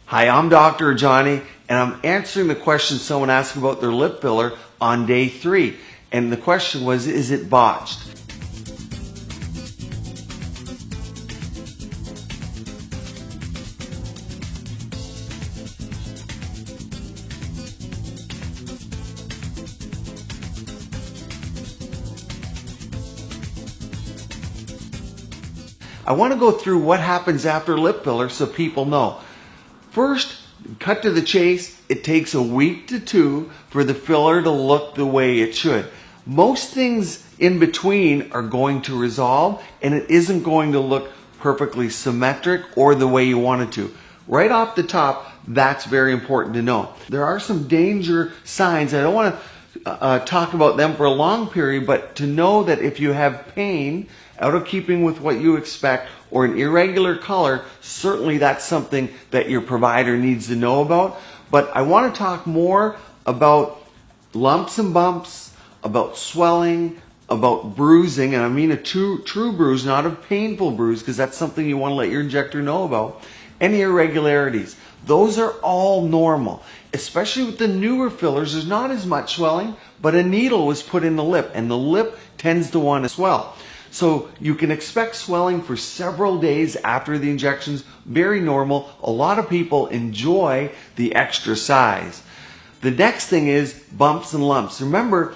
Hi, I'm Dr. Rajani, and I'm answering the question someone asked about their lip filler on day 3. And the question was, is it botched? I want to go through what happens after lip filler so people know. First, cut to the chase, it takes a week to 2 for the filler to look the way it should. Most things in between are going to resolve, and it isn't going to look perfectly symmetric or the way you want it to. Right off the top, that's very important to know. There are some danger signs. I don't want to talk about them for a long period, but to know that if you have pain out of keeping with what you expect or an irregular color, certainly that's something that your provider needs to know about. But I want to talk more about lumps and bumps, about swelling, about bruising, and I mean a true bruise, not a painful bruise, because that's something you want to let your injector know about. Any irregularities, those are all normal. Especially with the newer fillers, there's not as much swelling, but a needle was put in the lip, and the lip tends to want to swell. So you can expect swelling for several days after the injections. Very normal. A lot of people enjoy the extra size. The next thing is bumps and lumps. Remember,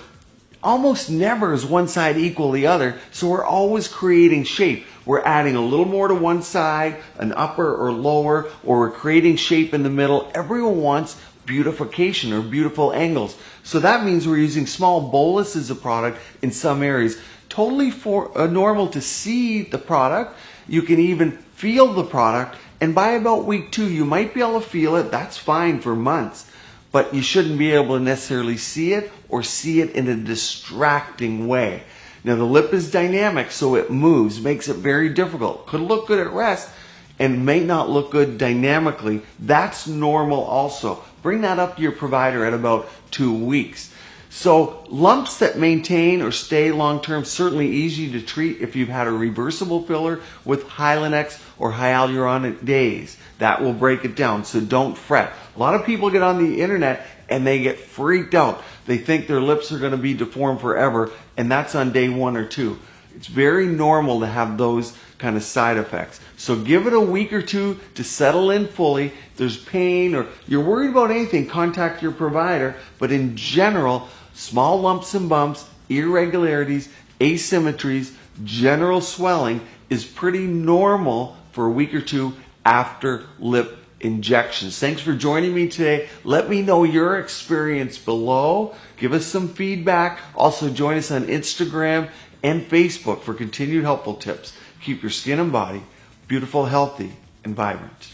almost never is one side equal to the other, so we're always creating shape. We're adding a little more to one side, an upper or lower, or we're creating shape in the middle. Everyone wants beautification or beautiful angles. So that means we're using small boluses of product in some areas. Totally normal to see the product. You can even feel the product, and by about week 2 you might be able to feel it. That's fine for months, but you shouldn't be able to necessarily see it or see it in a distracting way. Now the lip is dynamic, so it moves, makes it very difficult. Could look good at rest and may not look good dynamically. That's normal also. Bring that up to your provider at about 2 weeks. So lumps that maintain or stay long-term, certainly easy to treat if you've had a reversible filler with Hylenex or hyaluronic days. That will break it down, so don't fret. A lot of people get on the internet and they get freaked out. They think their lips are going to be deformed forever, and that's on day 1 or 2. It's very normal to have those kind of side effects. So give it a week or 2 to settle in fully. If there's pain or you're worried about anything, contact your provider. But in general, small lumps and bumps, irregularities, asymmetries, general swelling is pretty normal for a week or 2 after lip injections. Thanks for joining me today. Let me know your experience below. Give us some feedback. Also join us on Instagram and Facebook for continued helpful tips. Keep your skin and body beautiful, healthy, and vibrant.